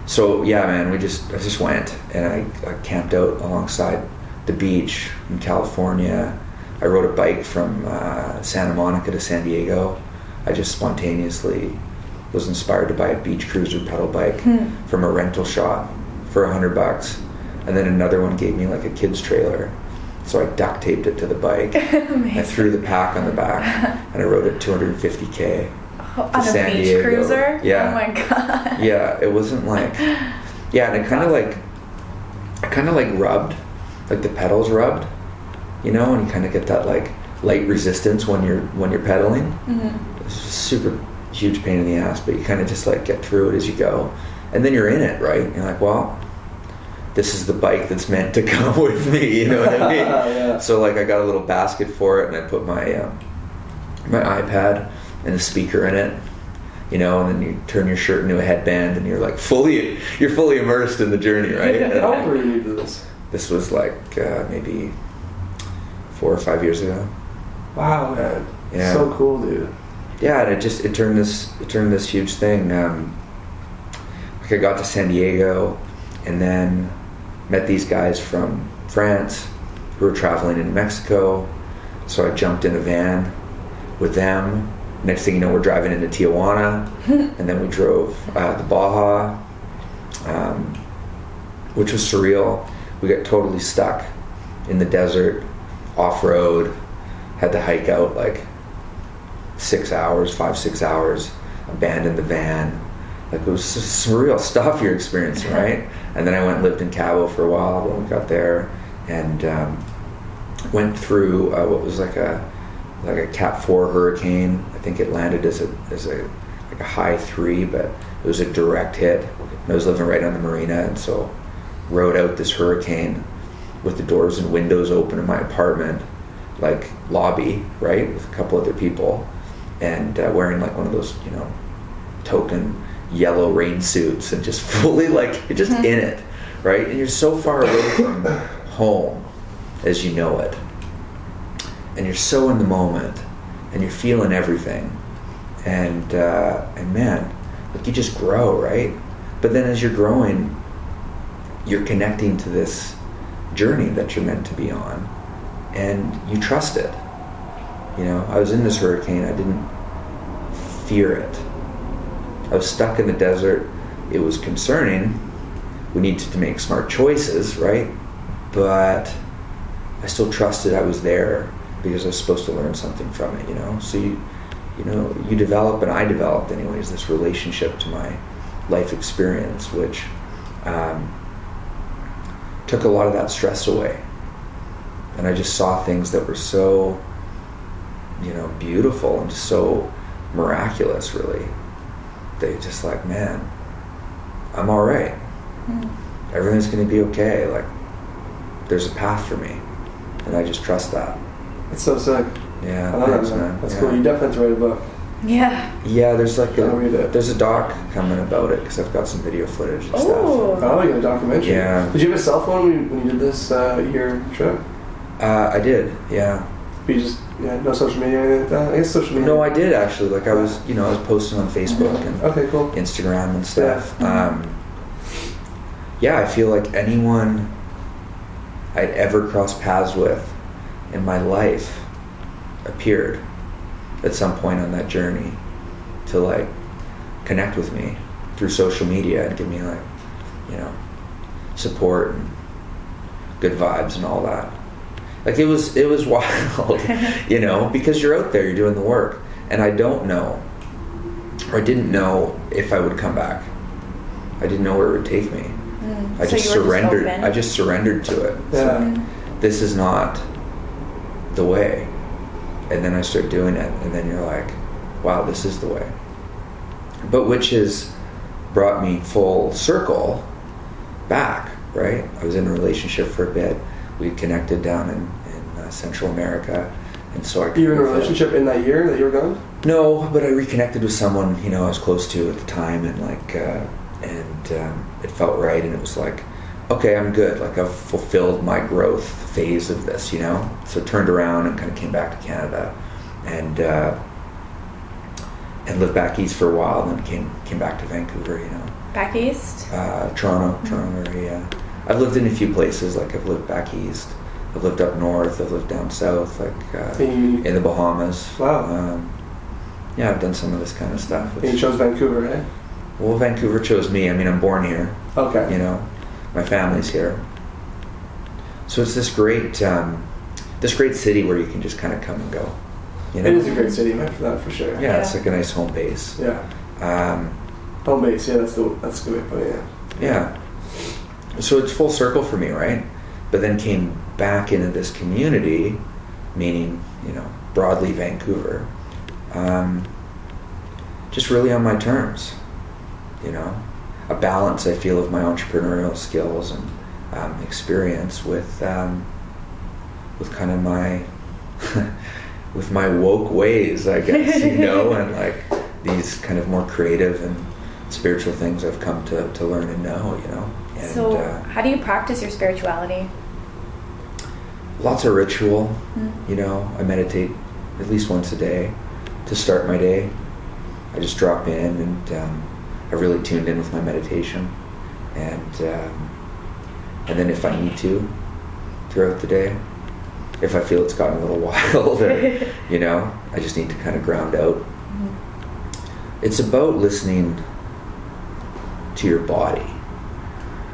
So yeah, man, I just went and I camped out alongside the beach in California. I rode a bike from Santa Monica to San Diego. I just spontaneously was inspired to buy a beach cruiser pedal bike from a rental shop for $100, and then another one gave me like a kid's trailer. So I duct taped it to the bike. I threw the pack on the back, and I rode it 250K. On a San beach Diego. cruiser? Yeah. Oh my god. Yeah, it wasn't like, yeah, and it kind of like rubbed, like the pedals rubbed, you know, and you kind of get that like light resistance when you're pedaling. Mm-hmm. It's super huge pain in the ass, but you kind of just like get through it as you go, and then you're in it, right? You're like, well, this is the bike that's meant to come with me, you know what I mean? Yeah. So like I got a little basket for it, and I put my my iPad and a speaker in it, you know, and then you turn your shirt into a headband, and you're fully immersed in the journey, right? How old were you to this? This was like maybe 4 or 5 years ago. Wow, man. Yeah. So cool, dude. Yeah, and it turned this huge thing. Like I got to San Diego, and then met these guys from France who were traveling in Mexico. So I jumped in a van with them. Next thing you know, we're driving into Tijuana, and then we drove the Baja, which was surreal. We got totally stuck in the desert, off-road, had to hike out like 6 hours, 5-6 hours, abandoned the van. Like it was surreal stuff you're experiencing, right? And then I went and lived in Cabo for a while when we got there, and went through what was like a Cat 4 hurricane. I think it landed as a high 3, but it was a direct hit. And I was living right on the marina, and so rode out this hurricane with the doors and windows open in my apartment, like lobby, right, with a couple other people, and wearing like one of those, you know, token yellow rain suits, and just fully like you're just in it, right? And you're so far away from home as you know it, and you're so in the moment, and you're feeling everything, and man, like you just grow, right? But then as you're growing, you're connecting to this journey that you're meant to be on, and you trust it. You know, I was in this hurricane, I didn't fear it. I was stuck in the desert. It was concerning. We needed to make smart choices, right? But I still trusted I was there because I was supposed to learn something from it, you know? So you develop, and I developed anyways, this relationship to my life experience, which took a lot of that stress away. And I just saw things that were so, you know, beautiful and just so miraculous, really. They just like, man, I'm all right. Everything's going to be okay. Like, there's a path for me, and I just trust that. It's so sick. Yeah, I love thanks, that, man. That's yeah. cool. You definitely have to write a book. Yeah. There's like I'll read it. there's a doc coming about it because I've got some video footage and Oh. stuff. Oh, you got a documentary. Yeah. Did you have a cell phone when you did this year trip? I did, yeah. But you just no social media or anything like that? I guess social media. No, I did actually. Like I was posting on Facebook and Okay, cool. Instagram and stuff. Yeah. Yeah, I feel like anyone I'd ever crossed paths with in my life appeared at some point on that journey to like connect with me through social media and give me like, you know, support and good vibes and all that. Like it was wild, you know, because you're out there, you're doing the work, and I don't know, or I didn't know if I would come back. I didn't know where it would take me. I just surrendered. I just surrendered to it. Yeah. So, this is not the way. And then I start doing it, and then you're like, wow, this is the way. But which has brought me full circle back, right? I was in a relationship for a bit. We connected down in Central America, and so I. You were in a relationship in that year that you were gone? No, but I reconnected with someone I was close to at the time, and like, it felt right, and it was like, okay, I'm good. Like I've fulfilled my growth phase of this, So turned around and kind of came back to Canada, and lived back east for a while, and then came back to Vancouver, Back east? Toronto area. I've lived in a few places. Like I've lived back east. I've lived up north. I've lived down south, like in the Bahamas. Wow. Yeah, I've done some of this kind of stuff. And you chose Vancouver, right? Well, Vancouver chose me. I mean, I'm born here. Okay. My family's here. So it's this great city where you can just kind of come and go. It is a great city, man, for that, for sure. Yeah, it's like a nice home base. Yeah. Home base, yeah, that's a good way of putting it. Yeah. So it's full circle for me, right? But then came back into this community, meaning, broadly Vancouver, just really on my terms, a balance I feel of my entrepreneurial skills and experience with kind of my with my woke ways, I guess, and like these kind of more creative and spiritual things I've come to learn and know, And, so how do you practice your spirituality? Lots of ritual, I meditate at least once a day to start my day. I just drop in and I really tuned in with my meditation, and then if I need to throughout the day, if I feel it's gotten a little wild, or, I just need to kind of ground out. Mm-hmm. It's about listening to your body.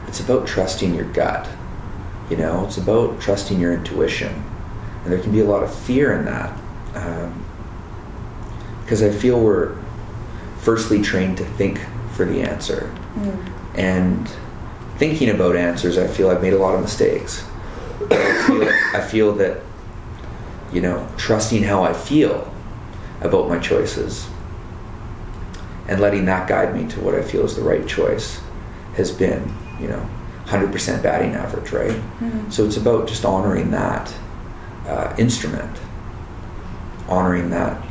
It's about trusting your gut. It's about trusting your intuition. And there can be a lot of fear in that. Because I feel we're firstly trained to think for the answer. And thinking about answers, I feel I've made a lot of mistakes. I feel that, trusting how I feel about my choices and letting that guide me to what I feel is the right choice has been, 100% batting average, right? So it's about just honoring that instrument, honoring that,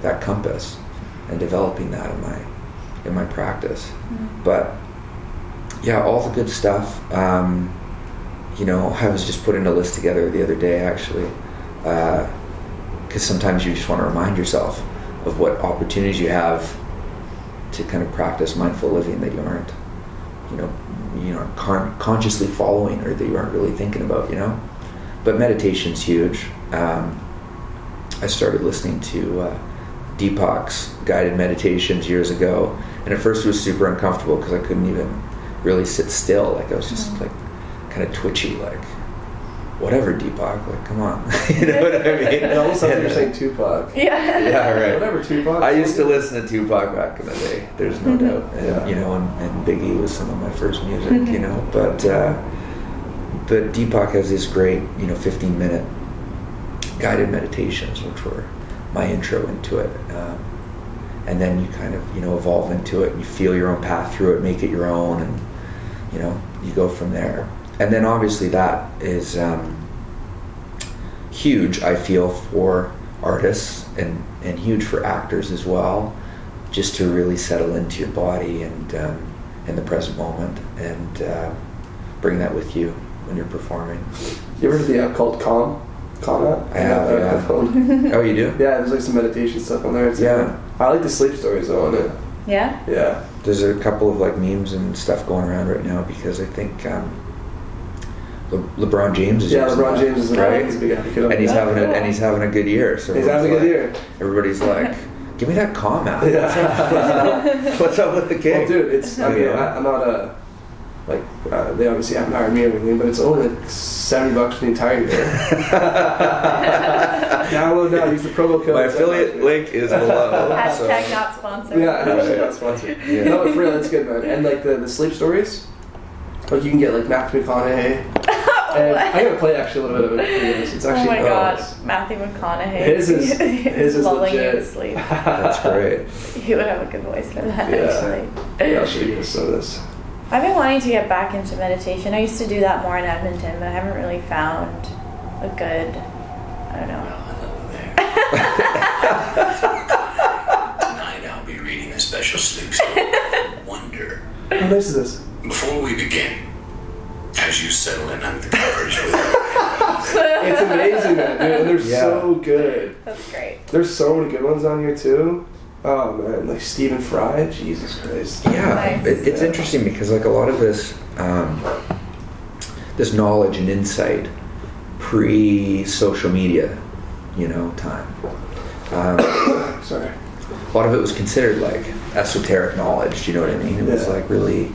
that compass, and developing that in my practice. But yeah, all the good stuff. I was just putting a list together the other day, actually, because sometimes you just want to remind yourself of what opportunities you have to kind of practice mindful living that you aren't, consciously following, or that you aren't really thinking about, But meditation's huge. I started listening to Deepak's guided meditations years ago, and at first it was super uncomfortable because I couldn't even really sit still. Like I was just like kind of twitchy, like, whatever, Deepak, like, come on. You know what I mean? It almost sounds like you're saying Tupac. Yeah, right. Whatever, Tupac. I used to listen to Tupac back in the day, there's no doubt. And, Yeah. and Biggie was some of my first music, But Deepak has this great, 15-minute guided meditations, which were my intro into it. And then you kind of, evolve into it, and you feel your own path through it, make it your own, and, you go from there. And then obviously that is huge, I feel, for artists and huge for actors as well, just to really settle into your body and in the present moment, and bring that with you when you're performing. You ever heard of the app called Calm? Calm app? I have, yeah. Oh, you do? Yeah, there's like some meditation stuff on there. I like the sleep stories though on it. Yeah? Yeah. There's a couple of like memes and stuff going around right now, because I think LeBron James is using LeBron that, James is right? He's a big advocate of And he's that. having a good year. So He's having a good year. Everybody's like, give me that Calm app. Yeah. What's up with the king? Well, dude, it's. I mean, I'm not a. They obviously haven't hired me or anything, but it's only like $70 for the entire year. Download now. Use the promo code. My affiliate link is below. Hashtag not sponsored. Yeah, hashtag not sponsored. Yeah. No, but for real, that's good, man. And like the sleep stories, like you can get like Matthew McConaughey. And I'm gonna play actually a little bit of it for you. It's actually oh my god, Matthew McConaughey. His is lulling legit. you to sleep. That's great. He would have a good voice for that, Yeah. actually. Yeah, I'll show you some of this. I've been wanting to get back into meditation. I used to do that more in Edmonton, but I haven't really found a good, I don't know. Tonight I'll be reading a special sleep story, Wonder. How nice is this? Before we begin, as you settle in under the covers with It's amazing, man, dude. And they're so good. That's great. There's so many good ones on here too. Oh man, like Stephen Fry, Jesus Christ. Yeah, Nice. it's interesting because like a lot of this, this knowledge and insight pre-social media, time. Sorry. A lot of it was considered like esoteric knowledge. Do you know what I mean? It was like really,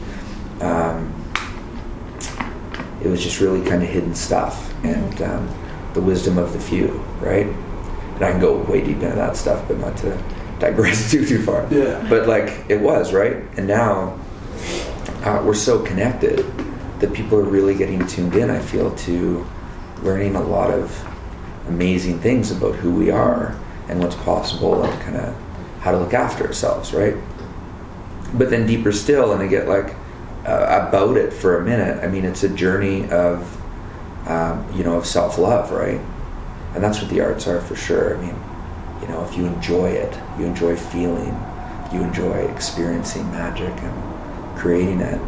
it was just really kind of hidden stuff, and the wisdom of the few, right? And I can go way deep into that stuff, but not to digress too far. Yeah. But like it was, right? And now we're so connected that people are really getting tuned in, I feel, to learning a lot of amazing things about who we are and what's possible, and kind of how to look after ourselves, right? But then deeper still, and I get like about it for a minute. I mean, it's a journey of of self-love, right? And that's what the arts are for sure. I mean, if you enjoy it, you enjoy feeling, you enjoy experiencing magic and creating it,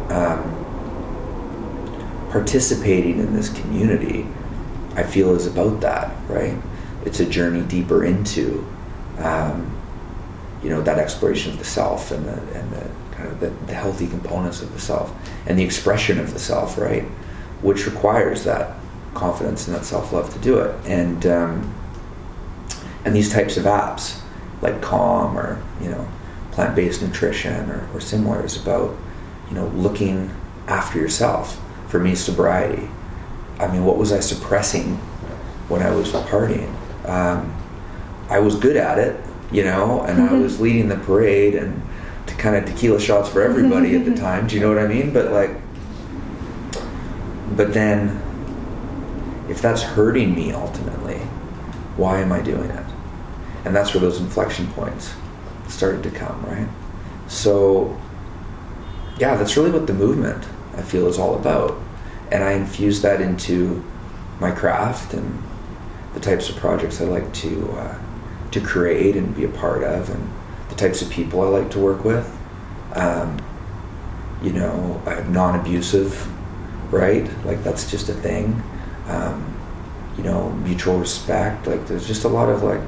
participating in this community, I feel is about that, right? It's a journey deeper into, that exploration of the self and the kind of the healthy components of the self and the expression of the self, right? Which requires that confidence and that self-love to do it. And these types of apps like Calm or plant-based nutrition or similar is about looking after yourself. For me, sobriety. I mean, what was I suppressing when I was partying? I was good at it, and I was leading the parade and to kind of tequila shots for everybody at the time. Do you know what I mean? But then if that's hurting me ultimately, why am I doing it? And that's where those inflection points started to come, right? So, yeah, that's really what the movement, I feel, is all about. and I infuse that into my craft and the types of projects I like to create and be a part of, and the types of people I like to work with. You know, non-abusive, right? Like that's just a thing. You know, mutual respect. Like there's just a lot of like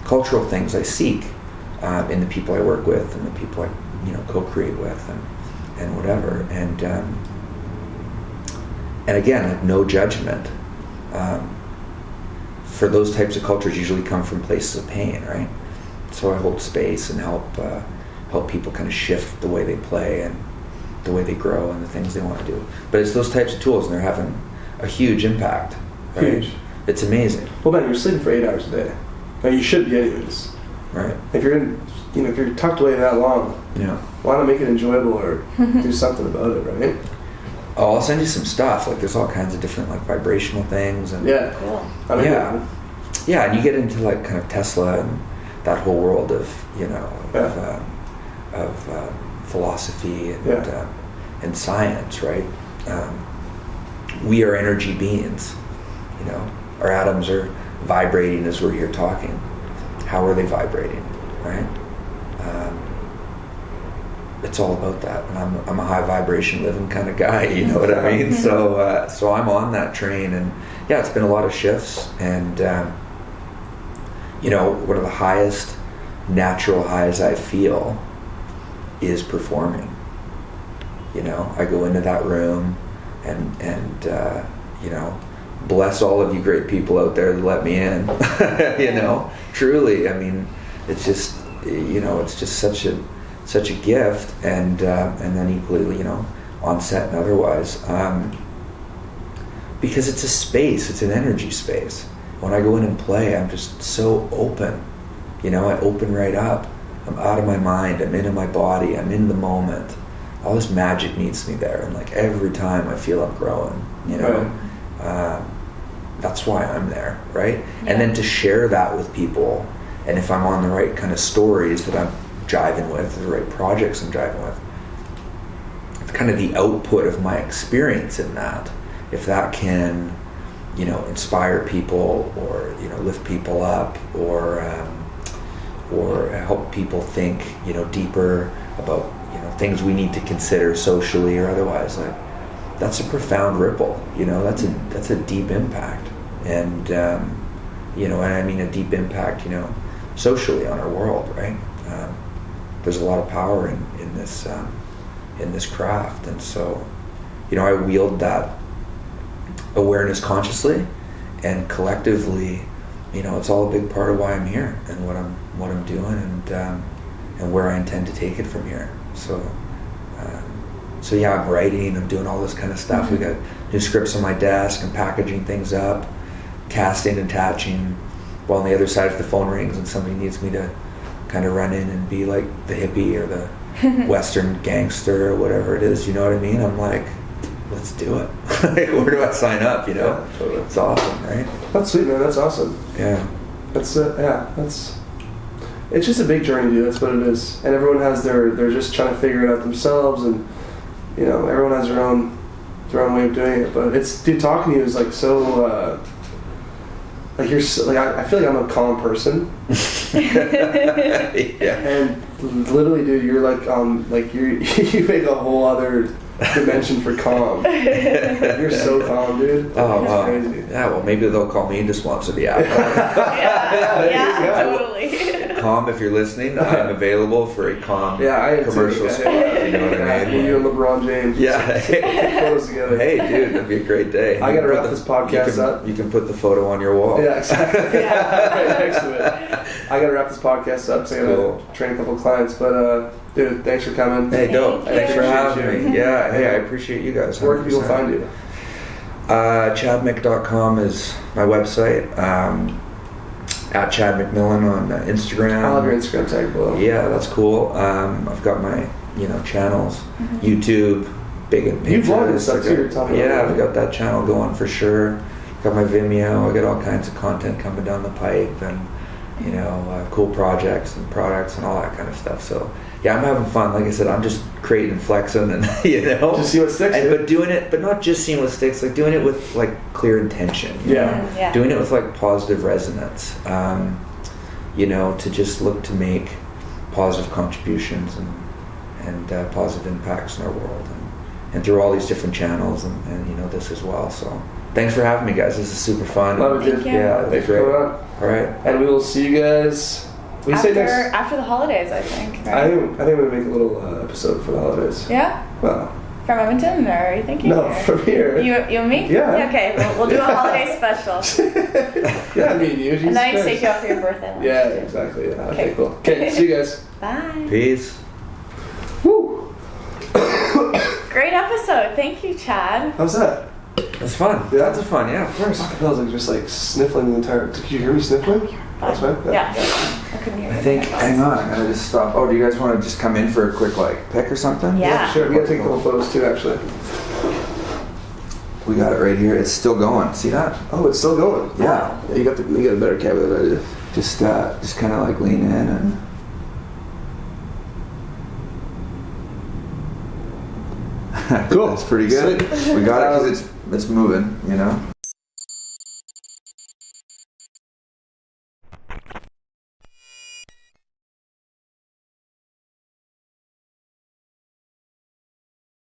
cultural things I seek in the people I work with and the people I, you know, co-create with and whatever. And again, like no judgment. For those types of cultures usually come from places of pain, right? So I hold space and help people kind of shift the way they play and the way they grow and the things they want to do. But it's those types of tools, and they're having a huge impact. Right? Huge. It's amazing. Well, man, you're sleeping for 8 hours a day. Now, you should be anyways. Right. If you're if you're tucked away that long, Yeah. why not make it enjoyable or do something about it, right? Oh, I'll send you some stuff. Like there's all kinds of different like vibrational things and Yeah. Cool. I mean, yeah. Yeah, and you get into like kind of Tesla and that whole world of, you know, of philosophy and science, right? We are energy beings, you know. Our atoms are vibrating as we're here talking. How are they vibrating, right? It's all about that, and I'm a high vibration living kind of guy, you know what I mean? So I'm on that train, and yeah, it's been a lot of shifts, and you know, one of the highest natural highs I feel is performing. You know, I go into that room and you know, bless all of you great people out there that let me in. You know, truly, I mean, it's just, you know, it's just such a gift, and then equally, you know, on set and otherwise, because it's a space, it's an energy space. When I go in and play, I'm just so open, you know, I open right up. I'm out of my mind, I'm into my body, I'm in the moment. All this magic meets me there, and like every time I feel I'm growing, you know. Right. That's why I'm there, right? Yeah. And then to share that with people, and if I'm on the right kind of stories that I'm jiving with, the right projects I'm jiving with, it's kind of the output of my experience in that. If that can, you know, inspire people, or, you know, lift people up, or help people think, you know, deeper about, you know, things we need to consider socially or otherwise, like that's a profound ripple, you know, that's a deep impact, and you know, and I mean a deep impact, you know, socially on our world, right? There's a lot of power in this craft, and so, you know, I wield that awareness consciously and collectively. You know, it's all a big part of why I'm here and what I'm doing, and where I intend to take it from here. So yeah, I'm writing, I'm doing all this kind of stuff. We got new scripts on my desk, I'm packaging things up, casting and attaching, while on the other side if the phone rings and somebody needs me to kind of run in and be like the hippie or the Western gangster or whatever it is, you know what I mean? I'm like, let's do it. Like, where do I sign up, you know? Yeah, totally. It's awesome, right? That's sweet, man. That's awesome. Yeah. It's just a big journey, dude. That's what it is. And everyone has they're just trying to figure it out themselves, and, you know, everyone has their own way of doing it. But it's, dude, talking to you is like so, like you're so, like I feel like I'm a calm person. Yeah. And literally, dude, you're like you make a whole other dimension for calm. You're so calm, dude. Oh, it's wow. crazy. Yeah, well, maybe they'll call me to sponsor the app. yeah, totally. Calm, if you're listening, I'm available for a calm commercial spot. You know what I mean? You and LeBron James. Yeah. Take photos together. Hey, dude, that'd be a great day. I gotta wrap this podcast up. You can put the photo on your wall. Yeah, exactly. Right next to it. I gotta wrap this podcast up, so I gotta train a couple of clients. But dude, thanks for coming. Hey, dope. Thanks for having you. me. Yeah, hey, I appreciate you guys. 100%. Where can people find you? ChadMick.com is my website. At Chad McMillan on Instagram. I'll have your Instagram tag below. Yeah, that's cool. I've got my, you know, channels, YouTube, big and You vlog and stuff too, you're talking about. Yeah, I've got that channel going for sure. Got my Vimeo. I got all kinds of content coming down the pipe, and you know, cool projects and products and all that kind of stuff. So yeah, I'm having fun. Like I said, I'm just creating and flexing, and you know, Just see what sticks. but doing it, but not just seeing what sticks. Like doing it with like clear intention. You know? Yeah. Doing it with like positive resonance. You know, to just look to make positive contributions and positive impacts in our world, and through all these different channels, and you know, this as well. So thanks for having me, guys. This is super fun. Love it, dude. Thank you. Yeah, Thanks it's for great. coming on. All right. And we will see you guys. We say next. After the holidays, I think. Right? I think we're gonna make a little episode for the holidays. Yeah? Well, From Edmonton, or are you thinking? no, or? from here. You and me? Yeah. Okay, we'll do a holiday special. Yeah, me and you. And then I Jesus take you Christ. off for your birthday lunch. Yeah, too. exactly. Yeah. Okay, Okay. cool. Okay, see you guys. Bye. Peace. Woo. Great episode. Thank you, Chad. How's that? That's fun. Yeah? That's fun. Yeah, of course. Fuck, I was like just like sniffling the entire. Did you hear me sniffling? That's fine. Yeah. I couldn't hear I you. think. Hang on. I gotta just stop. Oh, do you guys want to just come in for a quick like pick or something? Yeah. Sure. We gotta take a couple photos too, actually. We got it right here. It's still going. See that? Oh, it's still going. Yeah. Yeah, you got a better camera than I do. Just kind of like lean in and. Cool. That's pretty good. Sick. We got it because it's moving. You know.